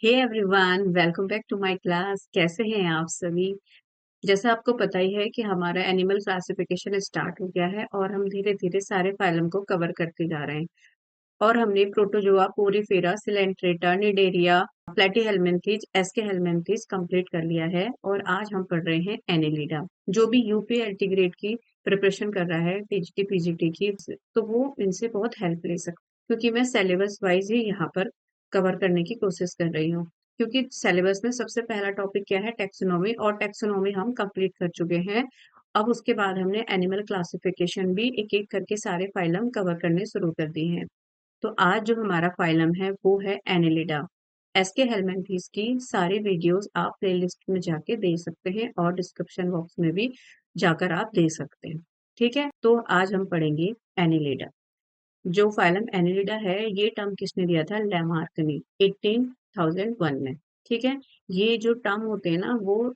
Hey everyone, welcome back to my class. कैसे हैं आप सभी? जैसा आपको पता ही है कि हमारा एनिमल क्लासिफिकेशन स्टार्ट हो गया है और हम धीरे धीरे सारे फाइलम को कवर करते जा रहे हैं। और हमने protozoa, porifera, coelenterata, cnidaria, platyhelminthes, aschelminthes complete कर लिया है। और आज हम पढ़ रहे हैं एनिलिडा। जो भी यूपीएलटी ग्रेड की प्रिपरेशन कर रहा है, टीजीटी पीजीटी की, तो वो इनसे बहुत हेल्प ले सकते, क्योंकि मैं सिलेबस वाइज ही यहाँ पर कवर करने की कोशिश कर रही हूँ। क्योंकि सिलेबस में सबसे पहला टॉपिक क्या है? टेक्सोनोमी, और टेक्सोनोमी हम कंप्लीट कर चुके हैं। अब उसके बाद हमने एनिमल क्लासिफिकेशन भी एक एक करके सारे फाइलम कवर करने शुरू कर दिए हैं। तो आज जो हमारा फाइलम है वो है एनिलिडा। एसके हेलमेंथीज की सारी वीडियोस आप प्लेलिस्ट में जाके दे सकते हैं और डिस्क्रिप्शन बॉक्स में भी जाकर आप दे सकते हैं। ठीक है, तो आज हम पढ़ेंगे एनिलिडा। जो फाइलम एनिलिडा है, ये टर्म किसने दिया था? लैमार्क ने 18,001 में। ठीक है, ये जो टर्म होते हैं ना, वो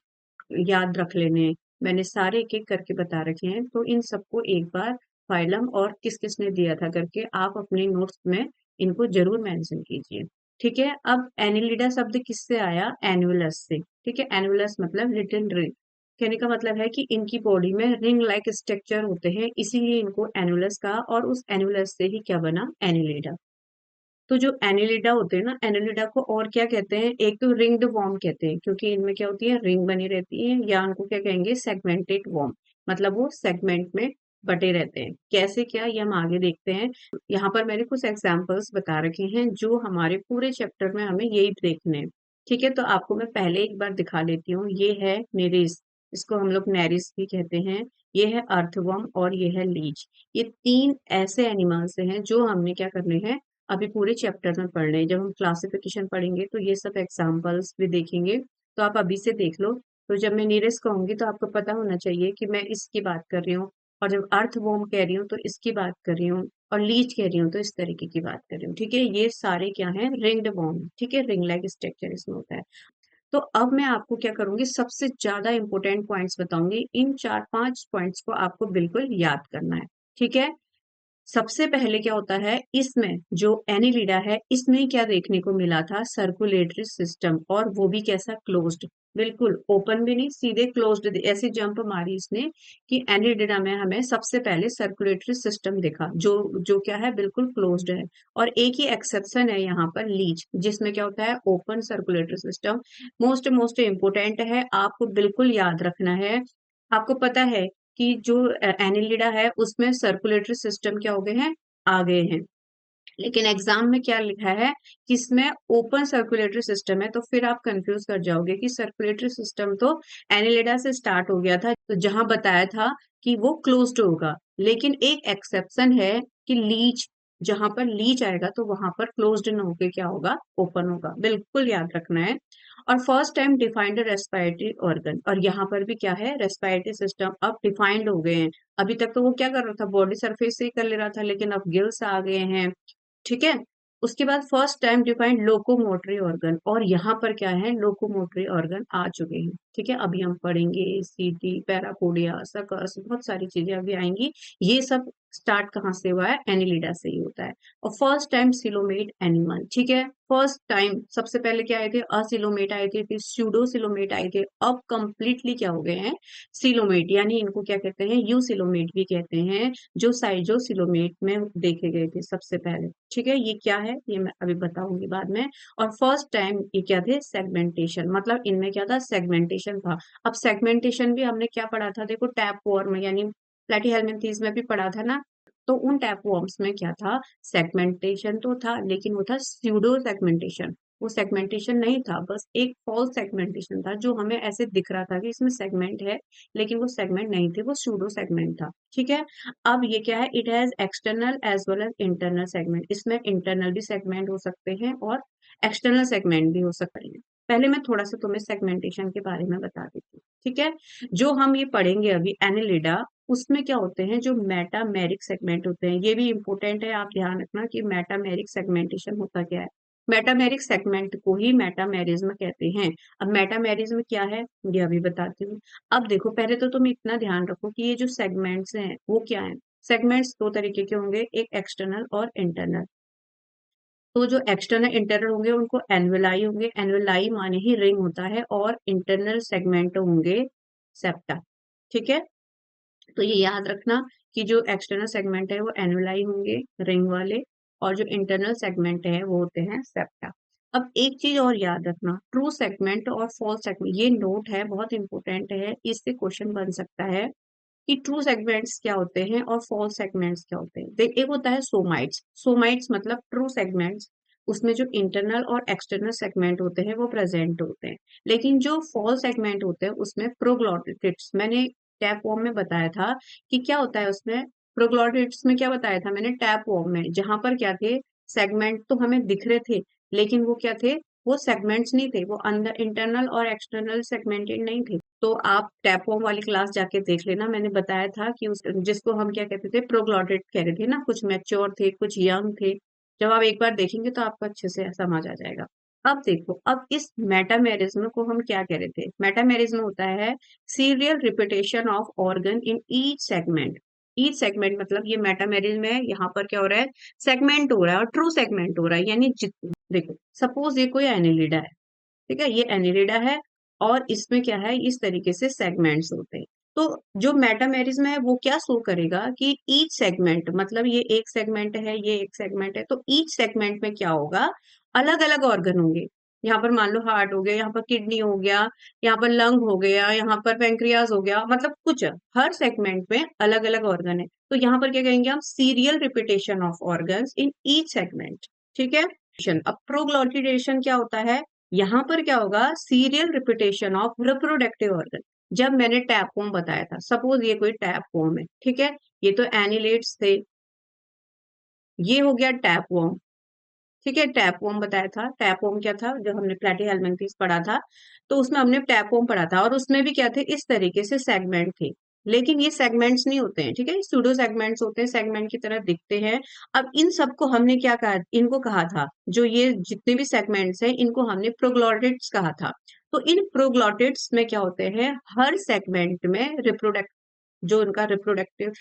याद रख लेने। मैंने सारे एक एक करके बता रखे हैं, तो इन सबको एक बार फाइलम और किस किसने दिया था करके आप अपने नोट्स में इनको जरूर मेंशन कीजिए। ठीक है, अब एनिलिडा शब्द किससे आया? एनुलस से। ठीक है, एनुलस मतलब लिटिल रिंग। कहने का मतलब है कि इनकी बॉडी में रिंग लाइक स्ट्रक्चर होते हैं, इसीलिए इनको एनुलस कहा, और उस एनुलस से ही क्या बना? एनिलिडा। तो जो एनिलिडा होते हैं ना, एनिलिडा को और क्या कहते हैं? एक तो रिंग्ड वॉर्म कहते हैं, क्योंकि इनमें क्या होती है? रिंग बनी रहती है, या उनको क्या कहेंगे? Segmented worm. मतलब वो सेगमेंट में बटे रहते हैं। कैसे क्या, ये हम आगे देखते हैं। यहाँ पर मैंने कुछ एग्जाम्पल्स बता रखे हैं जो हमारे पूरे चैप्टर में हमें यही देखने हैं। ठीक है, तो आपको मैं पहले एक बार दिखा लेती हूँ। ये है नेरिस, इसको हम लोग नेरिस भी कहते हैं। ये है अर्थवर्म और ये है लीच। ये तीन ऐसे एनिमल्स हैं जो हमने क्या करने हैं, अभी पूरे चैप्टर में पढ़ रहे हैं। जब हम क्लासिफिकेशन पढ़ेंगे तो ये सब एग्जाम्पल्स भी देखेंगे, तो आप अभी से देख लो। तो जब मैं नीरस कहूंगी तो आपको पता होना चाहिए कि मैं इसकी बात कर रही हूँ, और जब अर्थ वॉर्म कह रही हूँ तो इसकी बात कर रही हूँ, और लीच कह रही हूँ तो इस तरीके की बात कर रही हूँ। ठीक है, ये सारे क्या है? Ringed worm. ठीक है, रिंग लाइक स्ट्रक्चर इसमें होता है। तो अब मैं आपको क्या करूंगी, सबसे ज्यादा इंपॉर्टेंट पॉइंट्स बताऊंगी। इन 4-5 पॉइंट्स को आपको बिल्कुल याद करना है। ठीक है, सबसे पहले क्या होता है इसमें? जो एनिलिडा है, इसमें क्या देखने को मिला था? सर्कुलेटरी सिस्टम, और वो भी कैसा? क्लोज्ड। बिल्कुल ओपन भी नहीं, सीधे क्लोज्ड। ऐसी जंप मारी इसने कि एनिलिडा में हमें सबसे पहले सर्कुलेटरी सिस्टम दिखा, जो जो क्या है? बिल्कुल क्लोज्ड है। और एक ही एक्सेप्शन है यहाँ पर, लीच, जिसमें क्या होता है? Open circulatory system. Most most important है, आपको बिल्कुल याद रखना है। आपको पता है कि जो एनिलिडा है उसमें सर्कुलेटरी सिस्टम क्या हो गए हैं? आ गए हैं। लेकिन एग्जाम में क्या लिखा है कि इसमें ओपन सर्कुलेटरी सिस्टम है, तो फिर आप कंफ्यूज कर जाओगे कि सर्कुलेटरी सिस्टम तो एनिलिडा से स्टार्ट हो गया था, तो जहां बताया था कि वो क्लोज्ड होगा। लेकिन एक एक्सेप्शन है कि लीच, जहां पर लीच आएगा तो वहां पर क्लोज्ड न होके क्या होगा? ओपन होगा। बिल्कुल याद रखना है। और first time defined respiratory organ, और यहाँ पर भी क्या है? रेस्पिरेटरी सिस्टम अब डिफाइंड हो गए हैं। अभी तक तो वो क्या कर रहा था? बॉडी सरफेस से ही कर ले रहा था, लेकिन अब गिल्स आ गए हैं। ठीक है, उसके बाद first time defined locomotory organ, और यहाँ पर क्या है? लोकोमोटरी ऑर्गन आ चुके हैं। ठीक है, अभी हम पढ़ेंगे सीटी, पैरापोडिया, सकस, बहुत सारी चीजें अभी आएंगी। ये सब स्टार्ट कहाँ से हुआ है? एनिलिडा से ही होता है। और फर्स्ट टाइम सिलोमेट एनिमल। ठीक है, फर्स्ट टाइम सबसे पहले क्या आए थे? असिलोमेट आए थे, फिर स्यूडो सिलोमेट आए थे, अब कंप्लीटली क्या हो गए हैं? सिलोमेट, यानी इनको क्या कहते हैं? यू सिलोमेट भी कहते हैं, जो साइजो सिलोमेट में देखे गए थे सबसे पहले। ठीक है, ये क्या है ये मैं अभी बताऊंगी बाद में। और फर्स्ट टाइम ये क्या थे? सेगमेंटेशन, मतलब इनमें क्या था? सेगमेंटेशन था। अब सेगमेंटेशन भी हमने क्या पढ़ा था? देखो, टैप वॉर्म यानी प्लेटीहेल्मिन्थीज में भी पढ़ा था ना। तो उन टैप वॉर्म्स में क्या था? सेगमेंटेशन तो था, लेकिन वो था स्यूडो सेगमेंटेशन। वो सेगमेंटेशन नहीं था, बस एक फॉल्स सेगमेंटेशन था, जो हमें ऐसे दिख रहा था कि इसमें सेगमेंट है, लेकिन वो सेगमेंट नहीं थे, वो सूडो सेगमेंट था। ठीक है, अब ये क्या है? It has external as well as internal segment. इसमें इंटरनल भी सेगमेंट हो सकते हैं और एक्सटर्नल सेगमेंट भी हो सकते हैं। पहले मैं थोड़ा सा तुम्हें सेगमेंटेशन के बारे में बता देती हूँ। ठीक है, जो हम ये पढ़ेंगे अभी एनिलिडा, उसमें क्या होते हैं? जो मेटामेरिक सेगमेंट होते हैं, ये भी इंपॉर्टेंट है, आप ध्यान रखना कि मेटामेरिक सेगमेंटेशन होता क्या है। मेटामेरिक सेगमेंट को ही मेटामेरिज्म कहते हैं। अब मेटामेरिज्म क्या है ये अभी बताती हूँ। अब देखो, पहले तो तुम इतना ध्यान रखो कि ये जो सेगमेंट्स हैं वो क्या है? सेगमेंट्स दो तरीके के होंगे, एक एक्सटर्नल और इंटरनल। तो जो एक्सटर्नल इंटरनल होंगे उनको एन्युलाई होंगे, एन्युलाई माने ही रिंग होता है, और इंटरनल सेगमेंट होंगे सेप्टा। ठीक है, तो ये याद रखना कि जो एक्सटर्नल सेगमेंट है वो एनुलाई होंगे रिंग वाले, और जो इंटरनल सेगमेंट है वो होते हैं सेप्टा। अब एक चीज और याद रखना, ट्रू सेगमेंट और फॉल्स सेगमेंट, ये नोट है, बहुत इंपॉर्टेंट है, इससे क्वेश्चन बन सकता है कि ट्रू सेगमेंट्स क्या होते हैं और फॉल्स सेगमेंट्स क्या होते हैं। देख, एक होता है सोमाइट्स, सोमाइट्स मतलब ट्रू सेगमेंट्स, उसमें जो इंटरनल और एक्सटर्नल सेगमेंट होते हैं वो प्रेजेंट होते हैं। लेकिन जो फॉल्स सेगमेंट होते हैं उसमें प्रोग्लोटिड्स, मैंने टैप वॉर्म में बताया था कि क्या होता है उसमें, प्रोग्लोटिड्स में क्या बताया था मैंने टैप वॉर्म में, जहां पर क्या थे, सेगमेंट तो हमें दिख रहे थे, लेकिन वो क्या थे, वो सेगमेंट्स नहीं थे, वो अंदर इंटरनल और एक्सटर्नल सेगमेंटेड नहीं थे। तो आप टैपवॉर्म वाली क्लास जाके देख लेना, मैंने बताया था कि उस जिसको हम क्या कहते थे, प्रोग्लोटिड कह रहे थे ना, कुछ मैच्योर थे कुछ यंग थे। जब आप एक बार देखेंगे तो आपको अच्छे से समझ आ जाएगा। अब देखो, अब इस मेटामेरिज्म को हम क्या कह रहे थे, मेटामेरिज्म होता है serial repetition of organ in each segment. Each segment मतलब ये मेटामेरिज्म है, यहाँ पर क्या हो रहा है, सेगमेंट हो रहा है और ट्रू सेगमेंट हो रहा है, यानी देखो सपोज ये कोई एनिलिडा है, ठीक है, ये एनिलिडा है, और इसमें क्या है, इस तरीके से सेगमेंट्स होते हैं। तो जो मेटामेरिज्म है वो क्या शो करेगा कि ईच सेगमेंट, मतलब ये एक सेगमेंट है, ये एक सेगमेंट है, तो ईच सेगमेंट में क्या होगा, अलग अलग ऑर्गन होंगे। यहाँ पर मान लो हार्ट हो गया, यहाँ पर किडनी हो गया, यहाँ पर लंग हो गया, यहाँ पर पेंक्रियाज हो गया, मतलब कुछ हर सेगमेंट में अलग अलग ऑर्गन है। तो यहाँ पर क्या कहेंगे हम, serial repetition of organs in each segment. ठीक है, अब प्रोग्लोटिडेशन क्या होता है, यहाँ पर क्या होगा, serial repetition of reproductive organ. जब मैंने टैपवॉर्म बताया था, सपोज ये कोई टैपवॉर्म है, ठीक है, ये तो एनिलेट्स थे, ये हो गया टैपवॉर्म। ठीक है, टैपवॉर्म बताया था, टैपवॉर्म क्या था, जो हमने प्लेटीहेल्मिन्थेस पढ़ा था, तो उसमें हमने टैपवॉर्म पढ़ा था, और उसमें भी क्या थे, इस तरीके से सेगमेंट थे। लेकिन ये सेगमेंट्स नहीं होते हैं, ठीक है, सूडो सेगमेंट्स होते हैं, सेगमेंट की तरह दिखते हैं। अब इन सबको हमने क्या कहा, इनको कहा था, जो ये जितने भी सेगमेंट्स हैं इनको हमने प्रोग्लोटिड्स कहा था। तो इन प्रोग्लोटिड्स में क्या होते हैं, हर सेगमेंट में रिप्रोडक्ट, जो उनका रिप्रोडक्टिव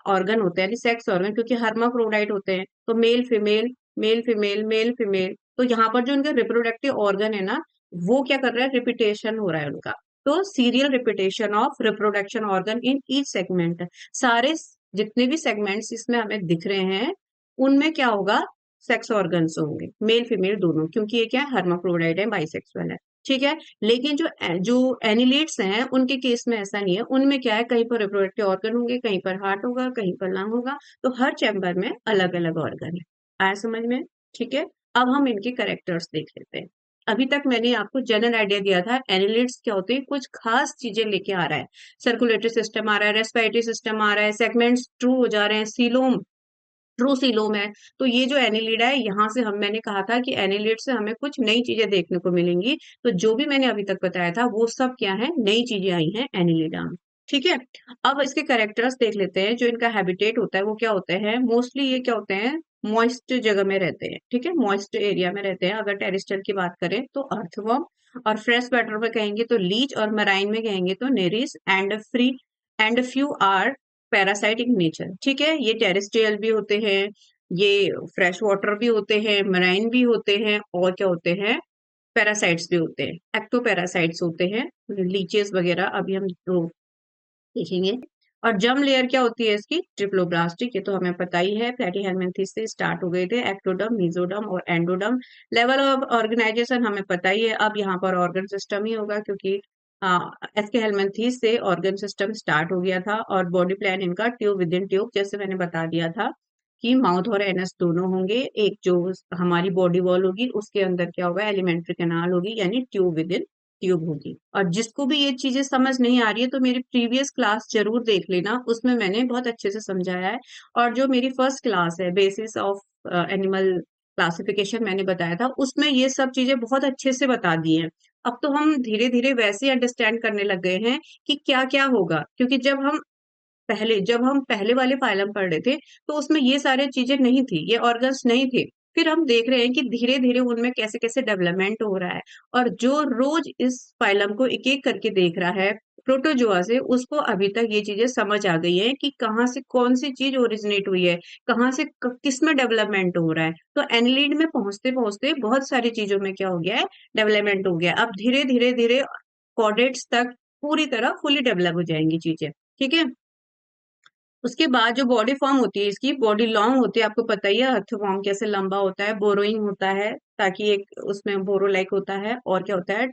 ऑर्गन होते हैं, सेक्स ऑर्गन, क्योंकि हर्माफ्रोडाइट होते हैं, तो male female, male female, male female, तो यहाँ पर जो उनका रिप्रोडक्टिव ऑर्गन है ना, वो क्या कर रहा है, रिपीटेशन हो रहा है उनका। तो serial repetition of reproduction organ in each segment, सारे जितने भी सेगमेंट्स इसमें हमें दिख रहे हैं उनमें क्या होगा, सेक्स ऑर्गन्स होंगे, मेल फीमेल दोनों, क्योंकि ये क्या है, हर्माफ्रोडाइट है, बाइसेक्सुअल है। ठीक है, लेकिन जो एनिलेट्स हैं उनके केस में ऐसा नहीं है, उनमें क्या है, कहीं पर रिप्रोडक्टिव ऑर्गन होंगे, कहीं पर हार्ट होगा, कहीं पर लंग होगा, तो हर चैम्बर में अलग अलग ऑर्गन है। आया समझ में? ठीक है, अब हम इनके करेक्टर्स देख लेते हैं। अभी तक मैंने आपको जनरल आइडिया दिया था, एनिलेट्स क्या होते हैं, कुछ खास चीजें लेके आ रहा है, सर्कुलेटरी सिस्टम आ रहा है, रेस्पिरेटरी सिस्टम आ रहा है, सेगमेंट्स ट्रू हो जा रहे हैं, सीलोम ट्रूसिलोम है। तो ये जो एनिलिडा है, यहाँ से हम मैंने कहा था कि एनिलिड से हमें कुछ नई चीजें देखने को मिलेंगी, तो जो भी मैंने अभी तक बताया था वो सब क्या है, नई चीजें आई हैं एनिलिडा में। ठीक है, अब इसके कैरेक्टर्स देख लेते हैं। जो इनका हैबिटेट होता है वो क्या होते हैं, मोस्टली ये क्या होते हैं, मॉइस्ट जगह में रहते हैं। ठीक है, मॉइस्ट एरिया में रहते हैं। अगर टेरिस्टर की बात करें तो अर्थवर्म, और फ्रेश वाटर में कहेंगे तो लीच, और मराइन में कहेंगे तो Nereis, and few are parasite in nature. ठीक है, ये टेरेस्ट्रियल भी होते हैं, ये फ्रेश वाटर भी होते हैं, मराइन भी होते हैं, और क्या होते हैं, पैरासाइट्स भी होते हैं, एक्टोपैरासाइट्स होते हैं, लीचेस वगैरह अभी हम तो देखेंगे। और जर्म लेयर क्या होती है इसकी, ट्रिप्लोब्लास्टिक, ये तो हमें पता ही है, प्लेटीहेल्मिन्थेस से स्टार्ट हो गए थे, एक्टोडर्म, मेसोडर्म और एंडोडर्म। लेवल ऑफ ऑर्गेनाइजेशन हमें पता ही है, अब यहाँ पर ऑर्गन सिस्टम ही होगा, क्योंकि एसके हेल्मिन्थेस से ऑर्गन सिस्टम स्टार्ट हो गया था। और बॉडी प्लान इनका ट्यूब विद इन ट्यूब, जैसे मैंने बता दिया था कि माउथ और एनस दोनों होंगे, एक जो हमारी बॉडी वॉल होगी उसके अंदर क्या होगा, एलिमेंट्री कैनाल होगी, यानी ट्यूब विद इन ट्यूब होगी। और जिसको भी ये चीजें समझ नहीं आ रही है तो मेरी प्रीवियस क्लास जरूर देख लेना, उसमें मैंने बहुत अच्छे से समझाया है। और जो मेरी फर्स्ट क्लास है, बेसिस ऑफ एनिमल क्लासिफिकेशन, मैंने बताया था, उसमें ये सब चीजें बहुत अच्छे से बता दी हैं। अब तो हम धीरे धीरे वैसे ही अंडरस्टैंड करने लग गए हैं कि क्या क्या होगा, क्योंकि जब हम पहले वाले फाइलम पढ़ रहे थे तो उसमें ये सारी चीजें नहीं थी, ये ऑर्गन्स नहीं थे। फिर हम देख रहे हैं कि धीरे धीरे उनमें कैसे कैसे डेवलपमेंट हो रहा है। और जो रोज इस फाइलम को एक एक करके देख रहा है, प्रोटोजोआ से, उसको अभी तक ये चीजें समझ आ गई है कि कहाँ से कौन सी चीज ओरिजिनेट हुई है, कहाँ से किस में डेवलपमेंट हो रहा है। तो एनिलीड में पहुंचते पहुंचते बहुत सारी चीजों में क्या हो गया है, डेवलपमेंट हो गया। अब धीरे धीरे धीरे कॉर्डेट्स तक पूरी तरह फुली डेवलप हो जाएंगी चीजें। ठीक है। उसके बाद जो बॉडी फॉर्म होती है, इसकी बॉडी लॉन्ग होती है, आपको पता ही है अर्थ फॉर्म कैसे लंबा होता है, बोरोइंग होता है, ताकि एक उसमें बोरो लाइक होता है, और क्या होता है,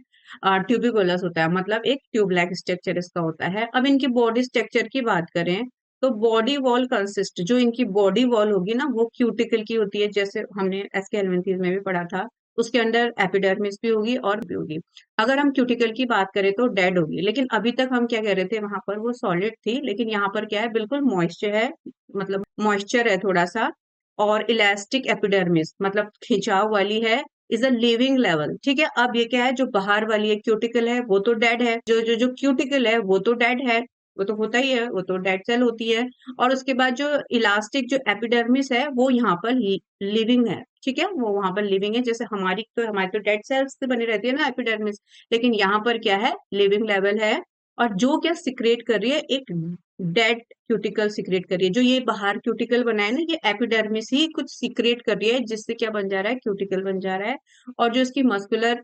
ट्यूबिकुलस होता है, मतलब एक ट्यूब लाइक स्ट्रक्चर इसका होता है। अब इनकी बॉडी स्ट्रक्चर की बात करें तो बॉडी वॉल कंसिस्ट, जो इनकी बॉडी वॉल होगी ना, वो क्यूटिकल की होती है, जैसे हमने एसके एलिमेंथीज में भी पढ़ा था। उसके अंदर एपिडर्मिस भी होगी और भी होगी। अगर हम क्यूटिकल की बात करें तो डेड होगी, लेकिन अभी तक हम क्या कह रहे थे, वहां पर वो सॉलिड थी, लेकिन यहाँ पर क्या है, बिल्कुल मॉइस्चर है, मतलब मॉइस्चर है थोड़ा सा। और इलास्टिक एपिडर्मिस, मतलब खिंचाव वाली है, इज अ लिविंग लेवल। ठीक है। अब ये क्या है, जो बाहर वाली है क्यूटिकल है, वो तो डेड है, जो जो जो क्यूटिकल है वो तो डेड है, वो तो होता ही है, वो तो डेड सेल होती है। और उसके बाद जो इलास्टिक जो एपिडर्मिस है वो यहाँ पर लिविंग है। ठीक है, वो वहां पर लिविंग है, जैसे हमारी तो डेड सेल्स से बनी रहती है ना एपिडर्मिस, लेकिन यहाँ पर क्या है, लिविंग लेवल है। और जो क्या सिक्रेट कर रही है, एक डेड क्यूटिकल सिक्रेट कर रही है। जो ये बाहर क्यूटिकल बना है ना, ये एपिडर्मिस ही कुछ सिक्रेट कर रही है, जिससे क्या बन जा रहा है, क्यूटिकल बन जा रहा है। और जो इसकी मस्कुलर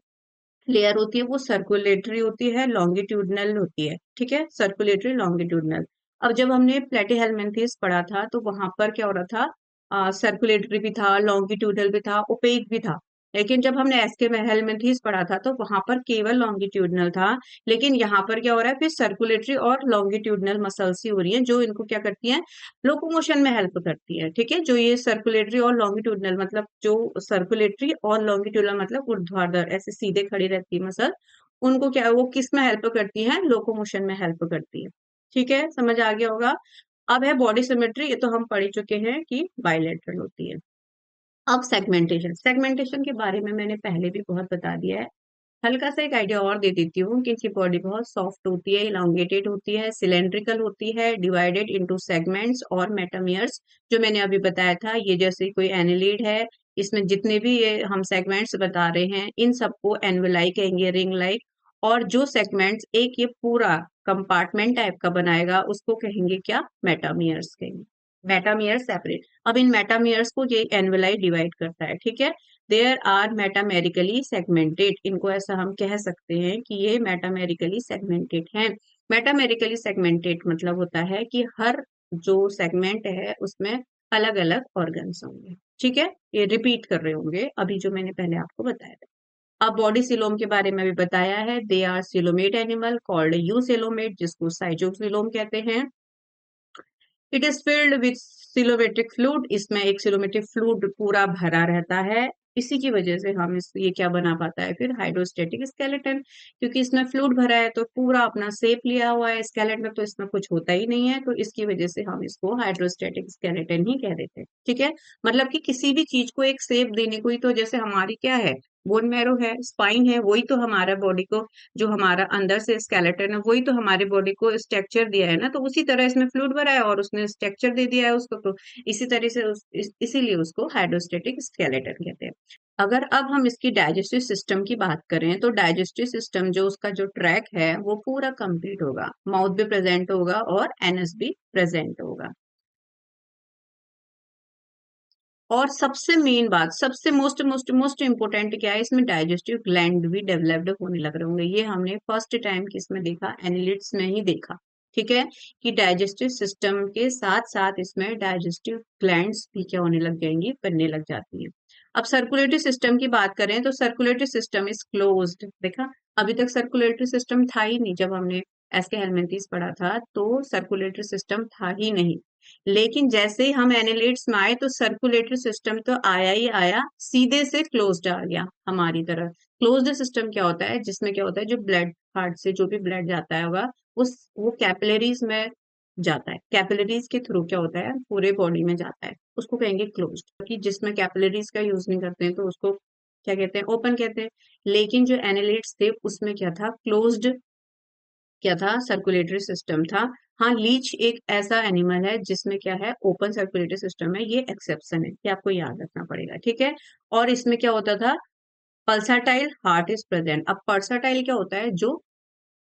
लेयर होती है वो सर्कुलेटरी होती है, लॉन्गिट्यूडनल होती है। ठीक है, सर्कुलेटरी लॉन्गिट्यूडनल। अब जब हमने प्लेटीहेल्मिन्थेस पढ़ा था तो वहां पर क्या हो रहा था, सर्कुलेटरी भी था, लॉन्गिट्यूडनल भी था, ओपेक भी था। लेकिन जब हमने एसके हेल्मिन्थेस पढ़ा था तो वहां पर केवल लॉन्गिट्यूडनल था। लेकिन यहाँ पर क्या हो रहा है, फिर सर्कुलेटरी और लॉन्गिट्यूडनल मसल्स ही हो रही हैं, जो इनको क्या करती हैं, लोकोमोशन में हेल्प करती है। ठीक है, जो ये सर्कुलेटरी और लॉन्गिट्यूडनल, मतलब जो सर्कुलेटरी और लॉन्गिट्यूडनल मतलब ऊर्ध्वाधर ऐसे सीधे खड़ी रहती है मसल, उनको क्या, वो किस में हेल्प करती है, लोकोमोशन में हेल्प करती है। ठीक है, समझ आ गया होगा। अब है बॉडी सिमेट्री, ये तो हम पढ़ ही चुके हैं कि बायलेटरल होती है। अब सेगमेंटेशन, सेगमेंटेशन के बारे में मैंने पहले भी बहुत बता दिया है। हल्का सा एक आइडिया और दे देती हूँ कि इसकी बॉडी बहुत सॉफ्ट होती है, इलांगेटेड होती है, सिलेंड्रिकल होती है, डिवाइडेड इनटू सेगमेंट्स और मेटामियर्स। जो मैंने अभी बताया था, ये जैसे कोई एनिलीड है, इसमें जितने भी ये हम सेगमेंट्स बता रहे हैं, इन सबको एनवलाई कहेंगे, रिंग लाइक। और जो सेगमेंट्स एक ये पूरा कंपार्टमेंट टाइप का बनाएगा, उसको कहेंगे क्या, मेटामियर्स कहेंगे। मेटामियर सेपरेट। अब इन मेटामियर्स को ये एनवलाई डिवाइड करता है। ठीक है, देयर आर मेटामेरिकली सेगमेंटेड, इनको ऐसा हम कह सकते हैं कि ये मेटामेरिकली सेगमेंटेड हैं। मेटामेरिकली सेगमेंटेड मतलब होता है कि हर जो सेगमेंट है उसमें अलग अलग ऑर्गन्स होंगे। ठीक है, ये रिपीट कर रहे होंगे अभी जो मैंने पहले आपको बताया था। अब बॉडी सिलोम के बारे में भी बताया है, they are coelomate animal called eucoelomate, जिसको साइटोसिलोम कहते हैं। It is filled with coelomic fluid, इसमें एक सिलोमेट्रिक फ्लूइड पूरा भरा रहता है। इसी की वजह से हम इस ये क्या बना पाता है, फिर हाइड्रोस्टेटिक स्केलेटन, क्योंकि इसमें फ्लूइड भरा है तो पूरा अपना शेप लिया हुआ है। स्केलेटन में तो इसमें कुछ होता ही नहीं है, तो इसकी वजह से हम इसको हाइड्रोस्टेटिक स्केलेटन ही कह देते हैं। ठीक है, मतलब कि किसी भी चीज को एक शेप देने को ही, तो जैसे हमारी क्या है, बोन मैरो है, स्पाइन है, वही तो हमारा बॉडी को, जो हमारा अंदर से स्केलेटन है, वही तो हमारे बॉडी को स्ट्रक्चर दिया है ना। तो उसी तरह इसमें फ्लूइड भरा है और उसने स्ट्रक्चर दे दिया है उसको, तो इसी तरह से इसीलिए उसको हाइड्रोस्टेटिक स्केलेटन कहते हैं। अगर अब हम इसकी डाइजेस्टिव सिस्टम की बात करें तो डाइजेस्टिव सिस्टम जो उसका जो ट्रैक है वो पूरा कंप्लीट होगा, माउथ भी प्रेजेंट होगा और एनस भी प्रेजेंट होगा। और सबसे मेन बात, सबसे मोस्ट मोस्ट मोस्ट इंपोर्टेंट क्या है, इसमें डाइजेस्टिव ग्लैंड भी डेवलप्ड होने लग रहे होंगे। ये हमने फर्स्ट टाइम किसमें देखा, एनिलिड्स में ही देखा। ठीक है, कि डाइजेस्टिव सिस्टम के साथ साथ इसमें डाइजेस्टिव ग्लैंड्स भी क्या होने लग जाएंगी, बनने लग जाती हैं। अब सर्कुलेटरी सिस्टम की बात करें तो सर्कुलेटरी सिस्टम इज क्लोज्ड। देखा, अभी तक सर्कुलेटरी सिस्टम था ही नहीं, जब हमने एसके हेलमिंथेस पढ़ा था तो सर्कुलेटरी सिस्टम था ही नहीं। लेकिन जैसे ही हम एनालिट्स में आए तो सर्कुलेटरी सिस्टम तो आया ही आया, सीधे से क्लोज्ड आ गया हमारी तरफ। क्लोज्ड सिस्टम क्या होता है, जिसमें क्या होता है, जो ब्लड, हार्ट से जो भी ब्लड जाता है होगा, उस वो कैपिलरीज में जाता है, कैपिलरीज के थ्रू क्या होता है, पूरे बॉडी में जाता है, उसको कहेंगे क्लोज्ड। कि जिसमें कैपिलरीज का यूज नहीं करते हैं तो उसको क्या कहते हैं, ओपन कहते हैं। लेकिन जो एनालिट्स थे उसमें क्या था, क्लोज्ड क्या था, सर्कुलेटरी सिस्टम था। हाँ, लीच एक ऐसा एनिमल है जिसमें क्या है, ओपन सर्कुलेटरी सिस्टम है, ये एक्सेप्शन है, ये आपको याद रखना पड़ेगा। ठीक है, और इसमें क्या होता था, पल्साटाइल हार्ट इज प्रेजेंट। अब पल्साटाइल क्या होता है, जो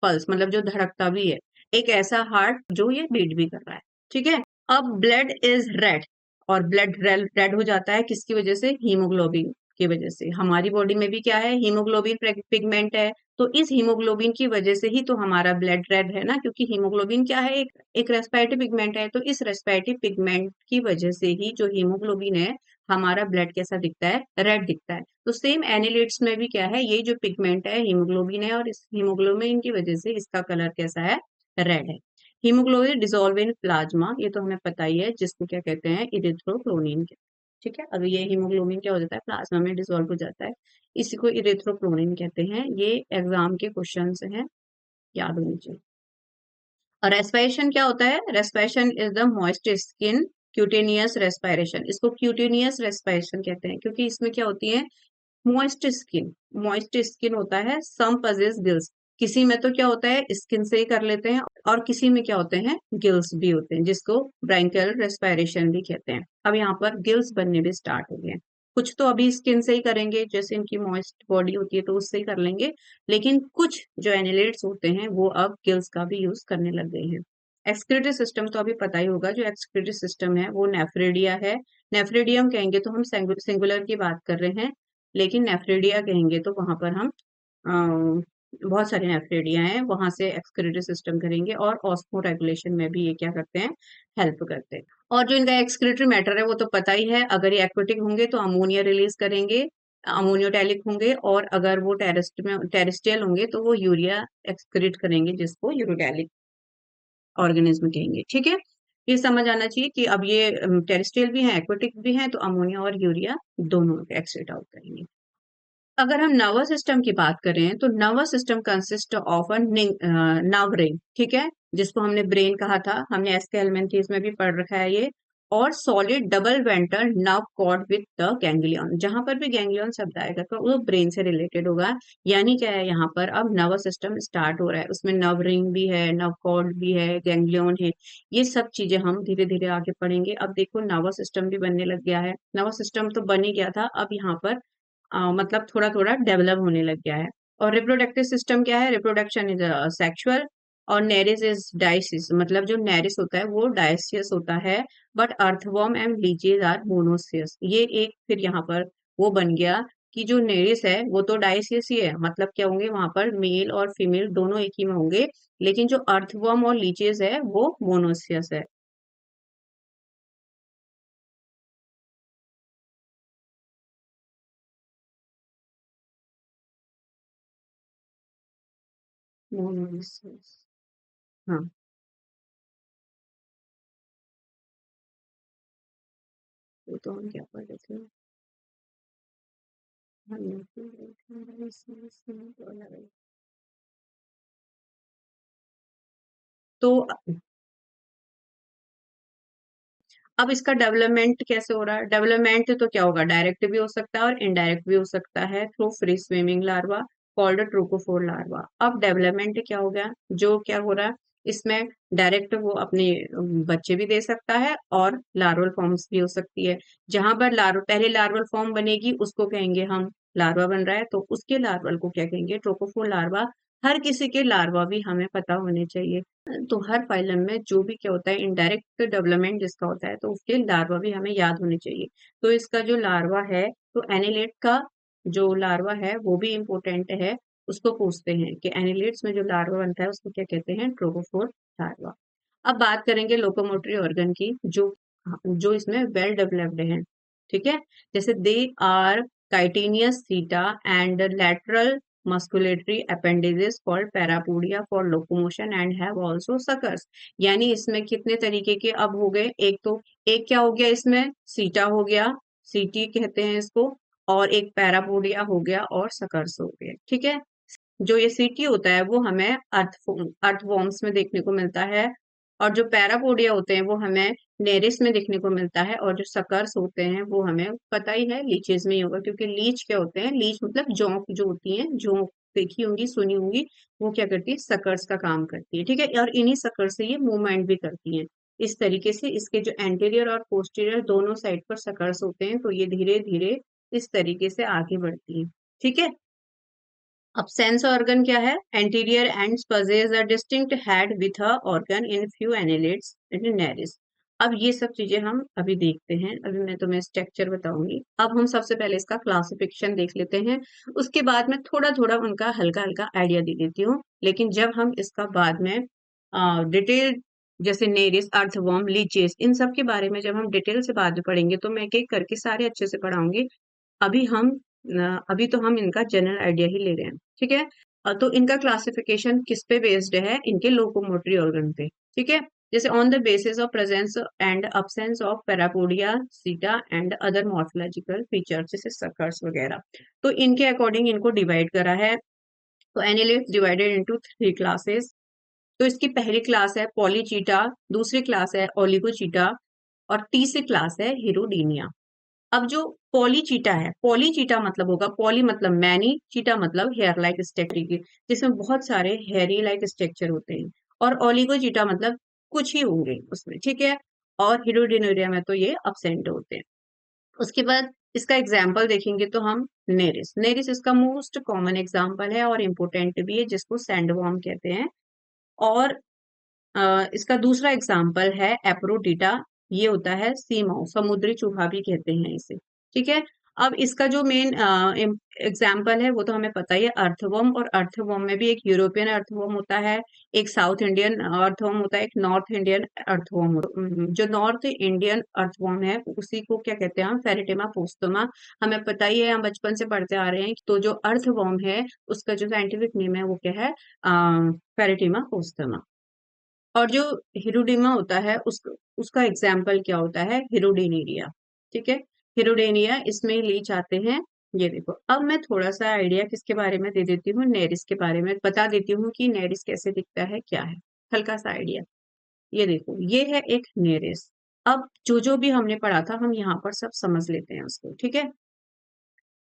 पल्स मतलब जो धड़कता भी है, एक ऐसा हार्ट जो ये बीट भी कर रहा है, ठीक है। अब ब्लड इज रेड, और ब्लड रेड हो जाता है किसकी वजह से? हीमोग्लोबिन की वजह से। हमारी बॉडी में भी क्या है? हीमोग्लोबिन पिगमेंट है, तो इस हीमोग्लोबिन की वजह से ही तो हमारा ब्लड रेड है ना, क्योंकि हीमोग्लोबिन क्या है? एक रेस्पिरेटरी पिगमेंट है, तो इस रेस्पिरेटरी पिगमेंट की वजह से ही जो हीमोग्लोबिन है, हमारा ब्लड कैसा दिखता है? रेड दिखता है। तो सेम एनिलिड्स में भी क्या है? ये जो पिगमेंट है हीमोग्लोबिन है, और इस हीमोग्लोबिन की वजह से इसका कलर कैसा है? रेड है। हीमोग्लोबिन डिसॉल्व इन प्लाज्मा, ये तो हमें पता ही है, जिसको क्या कहते हैं? इरिथ्रोक्रोनिन के, ठीक है। अब ये हीमोग्लोबिन क्या हो जाता है? प्लाज्मा में डिसॉल्व हो जाता है, इसी को इरिथ्रोक्रोनिन कहते हैं। ये एग्जाम के क्वेश्चन हैं, याद होनी चाहिए। और रेस्पिरेशन क्या होता है? Respiration is the moist skin cutaneous respiration, इसको क्यूटेनियस रेस्पिरेशन कहते हैं, क्योंकि इसमें क्या होती है? मॉइस्ट स्किन होता है, सम पजेस गिल्स, किसी में तो क्या होता है? स्किन से ही कर लेते हैं, और किसी में क्या होते हैं? गिल्स भी होते हैं, जिसको ब्रैंकियल रेस्पिरेशन भी कहते हैं। अब यहाँ पर गिल्स बनने भी स्टार्ट हो गए हैं। कुछ तो अभी स्किन से ही करेंगे, जैसे इनकी मॉइस्ट बॉडी होती है तो उससे ही कर लेंगे, लेकिन कुछ जो एनिलेट्स होते हैं वो अब गिल्स का भी यूज करने लग गए हैं। एक्सक्रीटरी सिस्टम तो अभी पता ही होगा, जो एक्सक्रीटरी सिस्टम है वो नेफ्रेडिया है। नेफ्रेडियम कहेंगे तो हम सिंगुलर की बात कर रहे हैं, लेकिन नेफ्रेडिया कहेंगे तो वहां पर हम बहुत सारे नेफ्रेडिया हैं, वहां से एक्सक्रीटरी सिस्टम करेंगे, और ऑस्मो रेगुलेशन में भी ये क्या करते हैं? हेल्प करते हैं। और जो इनका एक्सक्रीटरी मैटर है वो तो पता ही है, अगर ये एक्वेटिक होंगे तो अमोनिया रिलीज करेंगे, अमोनियोटैलिक होंगे, और अगर वो टेरेस्ट्रियल होंगे तो वो यूरिया एक्सक्रीट करेंगे, जिसको यूरोटैलिक ऑर्गेनिज्म कहेंगे, ठीक है। ये समझ आना चाहिए कि अब ये टेरेस्ट्रियल भी हैं, एक्वेटिक भी हैं, तो अमोनिया और यूरिया दोनों एक्सक्रीट आउट करेंगे। अगर हम नर्वस सिस्टम की बात करें तो nervous system consist of a nerve ring, ठीक है, जिसको हमने ब्रेन कहा था, हमने एसके एलिमेंथीज में भी पढ़ रखा है ये। और solid double ventral nerve cord with the ganglion, जहां पर भी गैंग्लियन शब्द आएगा तो वो ब्रेन से रिलेटेड होगा। यानी क्या है? यहाँ पर अब नर्वस सिस्टम स्टार्ट हो रहा है, उसमें नर्व रिंग भी है, नर्व कॉर्ड भी है, गैंग्लियन है। ये सब चीजें हम धीरे धीरे आगे पढ़ेंगे। अब देखो नर्वस सिस्टम भी बनने लग गया है, नर्वस सिस्टम तो बन ही गया था, अब यहाँ पर मतलब थोड़ा थोड़ा डेवलप होने लग गया है। और रिप्रोडक्टिव सिस्टम क्या है? रिप्रोडक्शन इज सेक्सुअल, और नेरिस इज डायसिस, मतलब जो नेरिस होता है वो डायसियस होता है, but earthworm and leeches are monoecious. ये एक फिर यहाँ पर वो बन गया कि जो नेरिस है वो तो डायसियस ही है, मतलब क्या होंगे वहां पर? मेल और फीमेल दोनों एक ही में होंगे, लेकिन जो अर्थवॉर्म और लीचेज है वो मोनोसियस है। मोनोसियस, हाँ। वो तो हम क्या पढ़ रहे थे? तो अब इसका डेवलपमेंट कैसे हो रहा है? डेवलपमेंट तो क्या होगा? डायरेक्ट भी हो सकता है और इनडायरेक्ट भी हो सकता है, through free swimming larva called trochophore larva. अब डेवलपमेंट क्या हो गया? जो क्या हो रहा है इसमें? डायरेक्ट वो अपने बच्चे भी दे सकता है, और लार्वल फॉर्म्स भी हो सकती है। जहां पर पहले लार्वल फॉर्म बनेगी उसको कहेंगे हम लार्वा बन रहा है, तो उसके लार्वल को क्या कहेंगे? Trochophore larva. हर किसी के लार्वा भी हमें पता होने चाहिए। तो हर फाइलम में जो भी क्या होता है, इनडायरेक्ट डेवलपमेंट जिसका होता है, तो उसके लार्वा भी हमें याद होने चाहिए। तो इसका जो लार्वा है, तो एनिलेट का जो लार्वा है वो भी इम्पोर्टेंट है। उसको पूछते हैं कि एनिलेट्स में जो लार्वा बनता है उसको क्या कहते हैं? Trochophore larva. अब बात करेंगे लोकोमोटरी ऑर्गन की, जो इसमें वेल डेवलप्ड है, ठीक है। जैसे दे आर काइटेनियस सीटा and lateral musculatory appendages called parapodia for locomotion and have also suckers। यानी इसमें कितने तरीके के अब हो गए? एक तो एक क्या हो गया इसमें? सीटा हो गया, सीटी कहते हैं इसको, और एक पैरापोडिया हो गया, और सकर्स हो गए, ठीक है। जो ये सीटी होता है वो हमें अर्थवॉर्म्स में देखने को मिलता है, और जो पैरापोडिया होते हैं वो हमें नेरिस में देखने को मिलता है, और जो सकर्स होते हैं वो हमें पता ही है लीचेस में ही होगा, क्योंकि लीच क्या होते हैं? लीच मतलब जोंक जो होती है, जोंक देखी होंगी, सुनी होंगी, वो क्या करती है? सकर्स का काम करती है, ठीक है। और इन्हीं सकर्स से ये मूवमेंट भी करती है। इस तरीके से इसके जो एंटीरियर और पोस्टीरियर दोनों साइड पर सकर्स होते हैं, तो ये धीरे धीरे इस तरीके से आगे बढ़ती है, ठीक है। अब सेंस ऑर्गन क्या है? Anterior ends possess a distinct head with a organ in few annelids in nares। अब ये सब चीजें हम अभी देखते हैं, अभी मैं तुम्हें स्ट्रक्चर बताऊंगी। अब हम सबसे पहले इसका क्लासिफिकेशन देख लेते हैं, उसके बाद में थोड़ा थोड़ा उनका हल्का हल्का आइडिया दे देती हूँ। लेकिन जब हम इसका बाद में डिटेल, जैसे नेरिस, अर्थवर्म, लीचेस, इन सब के बारे में जब हम डिटेल से बाद में पढ़ेंगे तो मैं एक एक करके सारे अच्छे से पढ़ाऊंगी। अभी हम अभी तो हम इनका जनरल आइडिया ही ले रहे हैं, ठीक है। तो इनका क्लासिफिकेशन किस पे बेस्ड है? इनके लोकोमोटरी ऑर्गन पे, ठीक है। जैसे on the basis of presence and absence of parapodia, सीटा एंड अदर मॉर्फोलॉजिकल फीचर्स जैसे सकर्स वगैरह, तो इनके अकॉर्डिंग इनको डिवाइड करा है। तो एनिलिड्स डिवाइडेड इनटू 3 क्लासेस। तो इसकी पहली क्लास है पॉलीचीटा, दूसरी क्लास है ओलिगोचीटा, और तीसरी क्लास है हिरोडीनिया। अब जो पॉलीचीटा है, पॉलीचीटा मतलब होगा, पॉली मतलब मैनी, चीटा मतलब हेयर लाइक स्ट्रक्चर, जिसमें बहुत सारे हेयरी लाइक स्ट्रक्चर होते हैं। और ओलिगोचीटा मतलब कुछ ही होंगे उसमें, ठीक है। और हिरोडिनोरिया में तो ये अब्सेंट होते हैं। उसके बाद इसका एग्जाम्पल देखेंगे तो हम नेरिस, नेरिस इसका मोस्ट कॉमन एग्जाम्पल है और इम्पोर्टेंट भी है, जिसको सैंडवॉर्म कहते हैं। और इसका दूसरा एग्जाम्पल है एप्रोडिटा, ये होता है सी माउस, समुद्री चूहा भी कहते हैं इसे, ठीक है। अब इसका जो मेन एग्जाम्पल है वो तो हमें पता ही है, अर्थवर्म। और अर्थवर्म में भी एक यूरोपियन अर्थवर्म होता है, एक साउथ इंडियन अर्थवर्म होता है, एक नॉर्थ इंडियन अर्थवर्म होता है। जो नॉर्थ इंडियन अर्थवर्म है उसी को क्या कहते हैं हम? फेरिटेमा पोस्टोमा। हमें पता ही है, हम बचपन से पढ़ते आ रहे हैं। तो जो अर्थवर्म है उसका जो साइंटिफिक नेम है वो क्या है? फेरिटेमा पोस्टोमा। और जो हिरुडिमा होता है उसका एग्जाम्पल क्या होता है? हिरोडेनिरिया, ठीक है। हिरोडेनिया इसमें लीच आते हैं। ये देखो, अब मैं थोड़ा सा आइडिया किसके बारे में दे देती हूँ, नेरिस के बारे में बता देती हूँ कि नेरिस कैसे दिखता है, क्या है, हल्का सा आइडिया। ये देखो, ये है एक नेरिस। अब जो जो भी हमने पढ़ा था हम यहाँ पर सब समझ लेते हैं उसको, ठीक है।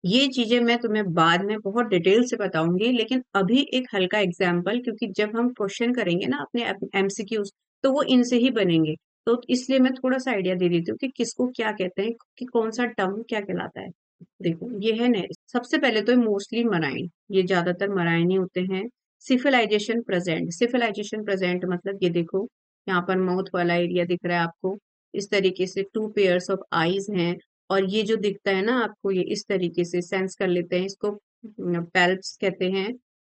ये चीजें मैं तुम्हें बाद में बहुत डिटेल से बताऊंगी, लेकिन अभी एक हल्का एग्जाम्पल, क्योंकि जब हम क्वेश्चन करेंगे ना अपने एमसीक्यूज, तो वो इनसे ही बनेंगे। तो इसलिए मैं थोड़ा सा आइडिया दे देती हूँ कि किसको क्या कहते हैं, कि कौन सा टर्म क्या कहलाता है। देखो, ये है नेरिस। सबसे पहले तो मोस्टली मराइन, ये ज्यादातर मराइन ही होते हैं। सिफिलाइजेशन प्रेजेंट, सिफिलाइजेशन प्रेजेंट मतलब ये देखो, यहाँ पर माउथ वाला एरिया दिख रहा है आपको, इस तरीके से 2 पेयर्स ऑफ आईज हैं। और ये जो दिखता है ना आपको, ये इस तरीके से सेंस कर लेते हैं, इसको पैल्प्स कहते हैं।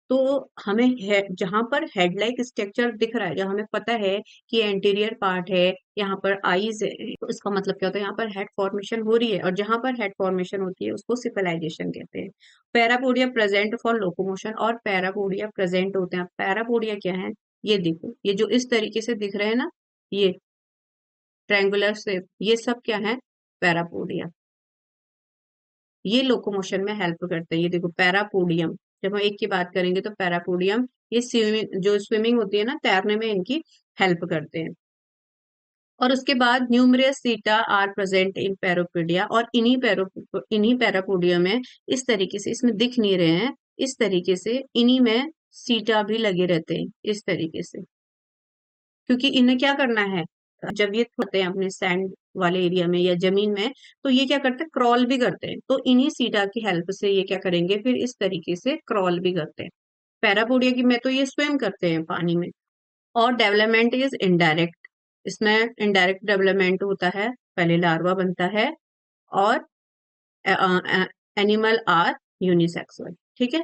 तो हमें जहां पर हेड लाइक स्ट्रक्चर दिख रहा है, जहां हमें पता है कि एंटीरियर पार्ट है, यहाँ पर आईज है, तो इसका मतलब क्या होता है? यहाँ पर हेड फॉर्मेशन हो रही है, और जहां पर हेड फॉर्मेशन होती है उसको सिपलाइजेशन कहते हैं। पैरापोडिया प्रेजेंट फॉर लोकोमोशन, और पैरापोडिया प्रेजेंट होते हैं। पैरापोडिया क्या है? ये देखो, ये जो इस तरीके से दिख रहे हैं ना, ये ट्रायंगुलर शेप, ये सब क्या है? पैरापोडिया। ये लोकोमोशन में हेल्प करते हैं। ये देखो, पैरापोडियम, जब हम एक की बात करेंगे तो पैरापोडियम, ये स्विमिंग, जो स्विमिंग होती है ना, तैरने में इनकी हेल्प करते हैं। और उसके बाद न्यूमरस सीटा आर प्रेजेंट इन पैरापोडिया, और इन्हीं पैरापोडिया में इस तरीके से, इसमें दिख नहीं रहे हैं, इस तरीके से इन्हीं में सीटा भी लगे रहते हैं, इस तरीके से। क्योंकि इन्हें क्या करना है, जब ये होते हैं अपने सैंड वाले एरिया में या जमीन में, तो ये क्या करते हैं? क्रॉल भी करते हैं। तो इन्हीं सीटा की हेल्प से ये क्या करेंगे, फिर इस तरीके से क्रॉल भी करते हैं। पैरापोडिया की में तो ये स्विम करते हैं पानी में। और डेवलपमेंट इज इनडायरेक्ट, इसमें इनडायरेक्ट डेवलपमेंट होता है, पहले लार्वा बनता है, और एनिमल आर यूनिसेक्सुअल, ठीक है।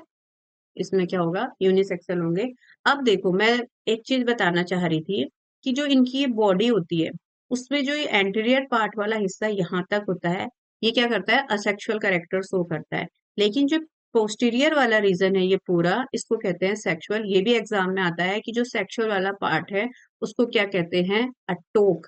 इसमें क्या होगा? यूनिसेक्सुअल होंगे। अब देखो, मैं एक चीज बताना चाह रही थी कि जो इनकी ये बॉडी होती है, उसमें जो ये एंटीरियर पार्ट वाला हिस्सा यहाँ तक होता है, ये क्या करता है? असेक्सुअल कैरेक्टर शो करता है। लेकिन जो पोस्टीरियर वाला रीजन है ये पूरा, इसको कहते हैं सेक्सुअल। ये भी एग्जाम में आता है कि जो सेक्सुअल वाला पार्ट है उसको क्या कहते हैं? अटोक,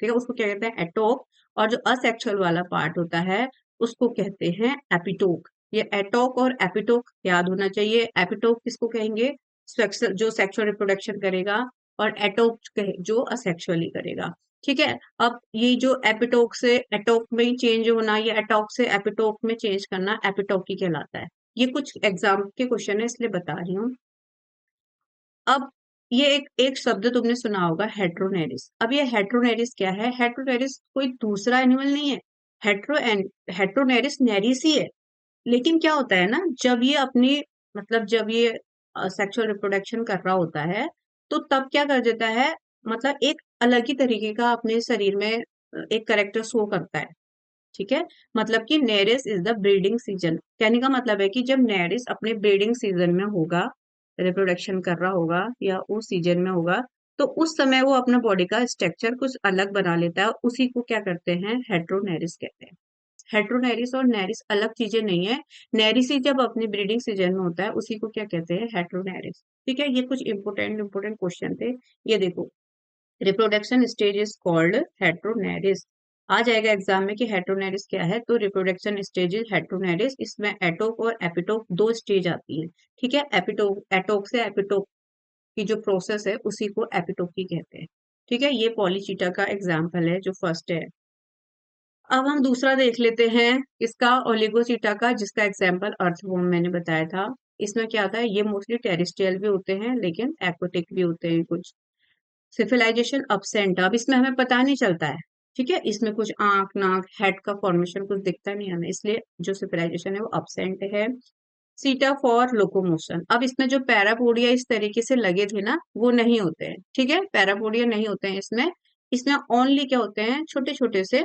ठीक है, उसको क्या कहते हैं? एटोक। और जो असेक्सुअल वाला पार्ट होता है उसको कहते हैं एपिटोक। ये एटोक और एपिटोक याद होना चाहिए। एपिटोक किसको कहेंगे? जो सेक्सुअल रिप्रोडक्शन करेगा, और एटोक जो असेक्सुअली करेगा, ठीक है। अब ये जो एपिटोक से एटोक में चेंज होना, या एटोक से एपिटोक में चेंज करना, एपिटोकी कहलाता है। ये कुछ एग्जाम के क्वेश्चन है इसलिए बता रही हूँ। अब ये एक शब्द तुमने सुना होगा, हेट्रोनेरिस। अब ये हेट्रोनेरिस क्या है? हेट्रोनेरिस कोई दूसरा एनिमल नहीं है, हेट्रोनेरिस नेरिस ही है। लेकिन क्या होता है ना, जब ये अपनी मतलब जब ये सेक्सुअल रिप्रोडक्शन कर रहा होता है, तो तब क्या कर देता है, मतलब एक अलग ही तरीके का अपने शरीर में एक करेक्टर शो करता है। ठीक है, मतलब कि Nereis is the breeding season. कहने का मतलब है कि जब नेरिस अपने ब्रीडिंग सीजन में होगा, रिप्रोडक्शन कर रहा होगा या उस सीजन में होगा, तो उस समय वो अपना बॉडी का स्ट्रक्चर कुछ अलग बना लेता है, उसी को क्या करते हैं, हेट्रोनेरिस कहते हैं। हेट्रोनेरिस और नेरिस अलग चीजें नहीं है। नेरिस ही जब अपनी ब्रीडिंग सीजन में होता है, उसी को क्या कहते हैं, हेट्रोनेरिस। ठीक है, ये कुछ इंपोर्टेंट इंपोर्टेंट क्वेश्चन थे। ये देखो, reproduction stage is called heteronereis. आ जाएगा एग्जाम में कि हेट्रोनेरिस क्या है, तो रिप्रोडक्शन स्टेज इज हेट्रोनेरिस। इसमें एटोक और एपिटोक दो स्टेज आती है। ठीक है, एपिटोक, एटोक से एपिटोक की जो प्रोसेस है उसी को एपिटोक ही कहते हैं। ठीक है, ये पॉलीचीटा का एग्जाम्पल है जो फर्स्ट है। अब हम दूसरा देख लेते हैं इसका, ओलिगोचीटा का, जिसका एग्जाम्पल अर्थवर्म मैंने बताया था। इसमें क्या होता है, ये मोस्टली टेरेस्ट्रियल भी होते हैं लेकिन एक्वाटिक भी होते हैं कुछ। सिविलाइजेशन अपसेंट, अब इसमें हमें पता नहीं चलता है। ठीक है, इसमें कुछ आंख नाक हेड का फॉर्मेशन कुछ दिखता नहीं हमें, इसलिए जो सिविलाइजेशन है वो अपसेंट है। सीटा फॉर लोकोमोशन, अब इसमें जो पैरापोडिया इस तरीके से लगे थे ना, वो नहीं होते हैं। ठीक है, पैरापोडिया नहीं होते हैं इसमें। इसमें ओनली क्या होते हैं, छोटे छोटे से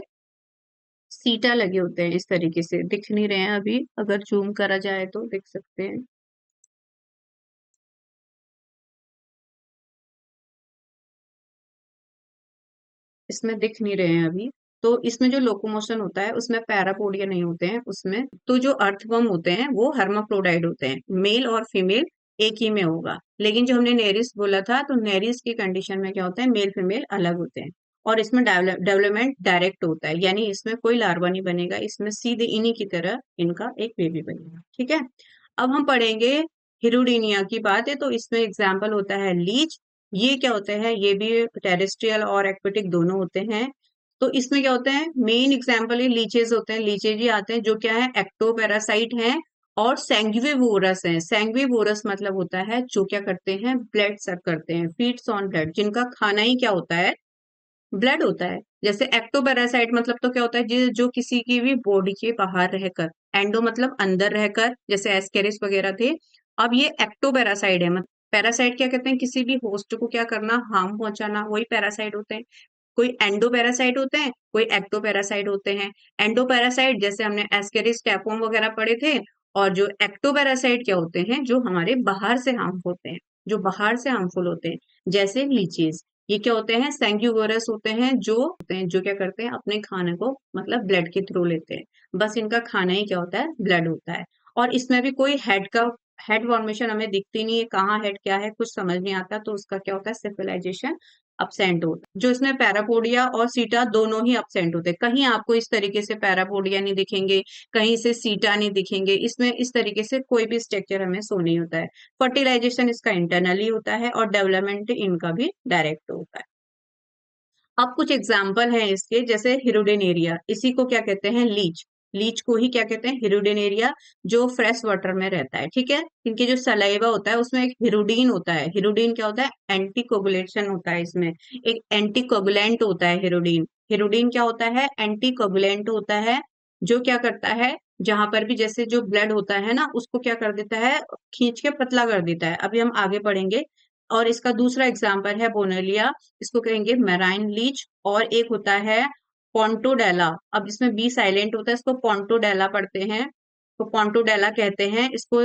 सीटा लगे होते हैं, इस तरीके से दिख नहीं रहे हैं अभी, अगर जूम करा जाए तो दिख सकते हैं। इसमें दिख नहीं रहे हैं अभी। तो इसमें जो लोकोमोशन होता है उसमें पैरापोडिया नहीं होते हैं उसमें। तो जो अर्थवर्म होते हैं वो हर्माफ्रोडाइट होते हैं, मेल और फीमेल एक ही में होगा। लेकिन जो हमने नेरिस बोला था, तो नेरिस की कंडीशन में क्या होता है, मेल फीमेल अलग होते हैं। और इसमें डेवलपमेंट डायरेक्ट होता है, यानी इसमें कोई लार्वा नहीं बनेगा, इसमें सीधे इन्हीं की तरह इनका एक बेबी बनेगा। ठीक है, अब हम पढ़ेंगे हिरुडीनिया की बात है, तो इसमें एग्जाम्पल होता है लीच। ये क्या होते हैं, ये भी टेरेस्ट्रियल और एक्वेटिक दोनों होते हैं। तो इसमें क्या होते हैं, मेन एग्जाम्पल ये लीचेज होते हैं। लीचेज ही आते हैं जो क्या है, एक्टोपैरासाइट हैं और सैंग्विवोरस हैं। सैंग्विवोरस मतलब होता है जो क्या करते हैं, ब्लड सक करते हैं, फीड्स ऑन ब्लड, जिनका खाना ही क्या होता है, ब्लड होता है। जैसे एक्टोपैरासाइट मतलब तो क्या होता है, जो किसी की भी बॉडी के बाहर रहकर, एंडो मतलब अंदर रहकर, जैसे एस्केरिस वगैरह थे। अब ये एक्टोपैरासाइट है, मतलब पैरासाइट क्या कहते हैं, किसी भी होस्ट को क्या करना, हार्म पहुंचाना, वही पैरासाइट होते हैं। कोई एंडो पैरासाइट होते हैं, कोई एक्टो पैरासाइट होते हैं। एंडो पैरासाइट जैसे हमने एस्केरिस, टैपवर्म वगैरह पढ़े थे। और जो एक्टो पैरासाइट क्या होते हैं, जो हमारे बाहर से हार्म होते हैं, जो बाहर से हार्मफुल होते हैं, जैसे लीचीज। ये क्या होते हैं, सैंग्यूगोरस होते हैं जो क्या करते हैं, अपने खाने को मतलब ब्लड के थ्रू लेते हैं। बस इनका खाना ही क्या होता है, ब्लड होता है। और इसमें भी कोई हेड फॉर्मेशन हमें दिखती नहीं है, कहाँ हेड क्या है कुछ समझ नहीं आता, तो उसका क्या होता है, सिविलाइजेशन अपसेंट होता है। जो इसमें पैरापोडिया और सीटा दोनों ही अपसेंट होते हैं, कहीं आपको इस तरीके से पैरापोडिया नहीं दिखेंगे, कहीं से सीटा नहीं दिखेंगे, इसमें इस तरीके से कोई भी स्ट्रक्चर हमें शो नहीं होता है। फर्टिलाइजेशन इसका इंटरनली होता है और डेवलपमेंट इनका भी डायरेक्ट होता है। अब कुछ एग्जाम्पल हैं इसके, जैसे हिरुडेनेरिया, इसी को क्या कहते हैं, लीच। लीच को ही क्या कहते हैं, हिरुडेनेरिया, जो फ्रेश वाटर में रहता है। ठीक है, इनके जो सलाइवा होता है उसमें एक हिरुडीन होता है। हिरुडीन क्या होता है, एंटीकोगुलेशन होता है इसमें, एक एंटीकोगुलेंट होता है हिरुडीन। हिरुडीन क्या होता है, एंटीकोगुलेंट होता है, जो क्या करता है, जहां पर भी जैसे जो ब्लड होता है ना, उसको क्या कर देता है, खींच के पतला कर देता है। अभी हम आगे पढ़ेंगे। और इसका दूसरा एग्जाम्पल है बोनेलिया, इसको कहेंगे मैराइन लीच। और एक होता है पोंटोडेला, अब इसमें बी साइलेंट होता है, इसको पोंटोडेला पढ़ते हैं, तो पोंटोडेला कहते हैं इसको,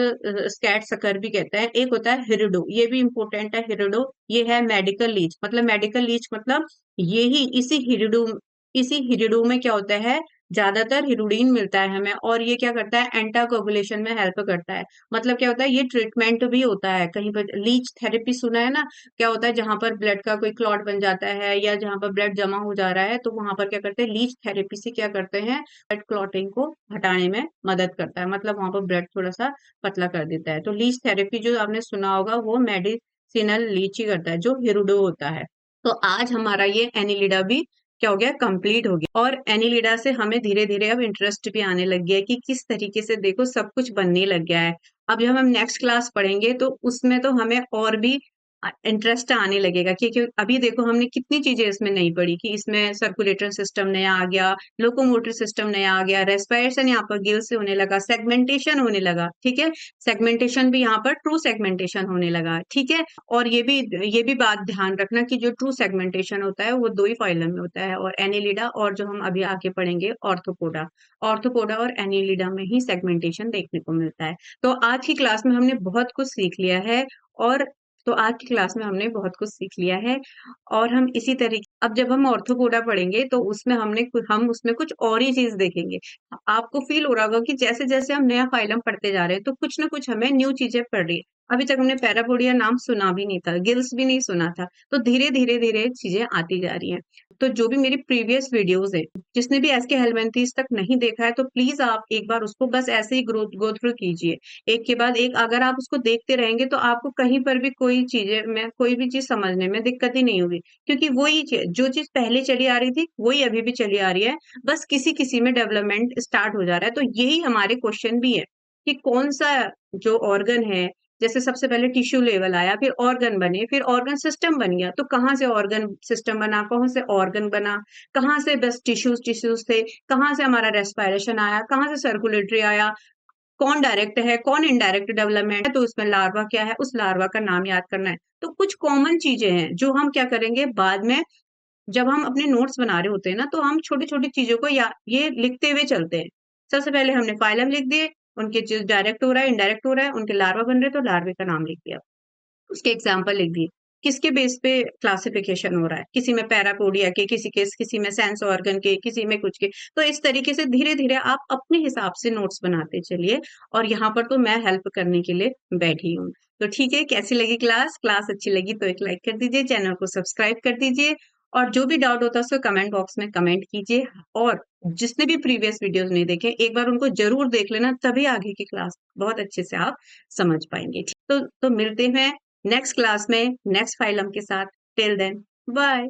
स्कैट सकर भी कहते हैं। एक होता है हिरिडो, ये भी इंपॉर्टेंट है हिरिडो, ये है मेडिकल लीच। मतलब मेडिकल लीच मतलब यही, इसी हिरिडो में क्या होता है, ज्यादातर हिरुडीन मिलता है हमें, और ये क्या करता है, एंटाकोगुलेशन में हेल्प करता है। मतलब क्या होता है, ये ट्रीटमेंट भी होता है कहीं पर, लीच थेरेपी सुना है ना, क्या होता है, जहां पर ब्लड का कोई क्लॉट बन जाता है या जहां पर ब्लड जमा हो जा रहा है, तो वहां पर क्या करते हैं, लीच थेरेपी से क्या करते हैं, ब्लड क्लॉटिंग को हटाने में मदद करता है, मतलब वहां पर ब्लड थोड़ा सा पतला कर देता है। तो लीच थेरेपी जो आपने सुना होगा, वो मेडिसिनल लीच ही करता है, जो हिरुडो होता है। तो आज हमारा ये एनिलिडा भी क्या हो गया, कंप्लीट हो गया। और एनिलिडा से हमें धीरे धीरे अब इंटरेस्ट भी आने लग गया है कि किस तरीके से देखो सब कुछ बनने लग गया है। अब जब हम नेक्स्ट क्लास पढ़ेंगे तो उसमें तो हमें और भी इंटरेस्ट आने लगेगा कि अभी देखो हमने कितनी चीजें इसमें नहीं पढ़ी कि इसमें सर्कुलेटरी सिस्टम नया आ गया, लोकोमोटरी सिस्टम नया आ गया, रेस्पिरेशन यहाँ पर गिल से होने लगा, सेगमेंटेशन होने लगा, ठीक है। सेगमेंटेशन भी यहाँ पर ट्रू सेगमेंटेशन होने लगा, ठीक है। और ये भी बात ध्यान रखना कि जो ट्रू सेगमेंटेशन होता है वो दो ही फाइलम में होता है, और एनिलिडा और जो हम अभी आगे पढ़ेंगे ऑर्थोपोडा, ऑर्थोपोडा और एनिलिडा में ही सेगमेंटेशन देखने को मिलता है। तो आज की क्लास में हमने बहुत कुछ सीख लिया है, और तो आज की क्लास में हमने बहुत कुछ सीख लिया है, और हम इसी तरीके अब जब हम ऑर्थोपोडा पढ़ेंगे तो उसमें हम उसमें कुछ और ही चीज देखेंगे। आपको फील हो रहा होगा कि जैसे जैसे हम नया फाइलम पढ़ते जा रहे हैं तो कुछ ना कुछ हमें न्यू चीजें पढ़ रही है। अभी तक हमने पैरापोडिया नाम सुना भी नहीं था, गिल्स भी नहीं सुना था, तो धीरे धीरे धीरे चीजें आती जा रही हैं। तो जो भी मेरी प्रीवियस वीडियोस है, जिसने भी एसके हेलमिंथ्स तक नहीं देखा है तो प्लीज आप एक बार उसको बस ऐसे ही गो थ्रू कीजिए, एक के बाद एक। अगर आप उसको देखते रहेंगे तो आपको कहीं पर भी कोई भी चीज समझने में दिक्कत ही नहीं होगी, क्योंकि जो चीज पहले चली आ रही थी वही अभी भी चली आ रही है, बस किसी किसी में डेवलपमेंट स्टार्ट हो जा रहा है। तो यही हमारे क्वेश्चन भी है कि कौन सा जो ऑर्गन है, जैसे सबसे पहले टिश्यू लेवल आया, फिर ऑर्गन बने, फिर ऑर्गन सिस्टम बन गया, तो कहाँ से ऑर्गन सिस्टम बना, कहाँ से ऑर्गन बना, कहाँ से बस टिश्यूज टिश्यूज थे, कहाँ से हमारा रेस्पिरेशन आया, कहाँ से सर्कुलेटरी आया, कौन डायरेक्ट है कौन इनडायरेक्ट डेवलपमेंट है, तो उसमें लार्वा क्या है, उस लार्वा का नाम याद करना है। तो कुछ कॉमन चीजें हैं जो हम क्या करेंगे बाद में, जब हम अपने नोट्स बना रहे होते हैं ना, तो हम छोटी छोटी चीजों को या ये लिखते हुए चलते हैं। सबसे पहले हमने फाइलम लिख दिए, उनके जो डायरेक्ट हो रहा है इनडायरेक्ट हो रहा है, उनके लार्वा बन रहे तो लार्वे का नाम लिख दिया, उसके एग्जाम्पल लिख दिए, किसके बेस पे क्लासिफिकेशन हो रहा है, किसी में पैरापोडिया के, किसी में सेंस ऑर्गन के, किसी में कुछ के। तो इस तरीके से धीरे धीरे आप अपने हिसाब से नोट्स बनाते चलिए, और यहाँ पर तो मैं हेल्प करने के लिए बैठी हूँ। तो ठीक है, कैसी लगी क्लास? क्लास अच्छी लगी तो एक लाइक कर दीजिए, चैनल को सब्सक्राइब कर दीजिए, और जो भी डाउट होता है उसको कमेंट बॉक्स में कमेंट कीजिए। और जिसने भी प्रीवियस वीडियोस नहीं देखे, एक बार उनको जरूर देख लेना, तभी आगे की क्लास बहुत अच्छे से आप समझ पाएंगे। तो मिलते हैं नेक्स्ट क्लास में नेक्स्ट फाइलम के साथ। Till then, bye.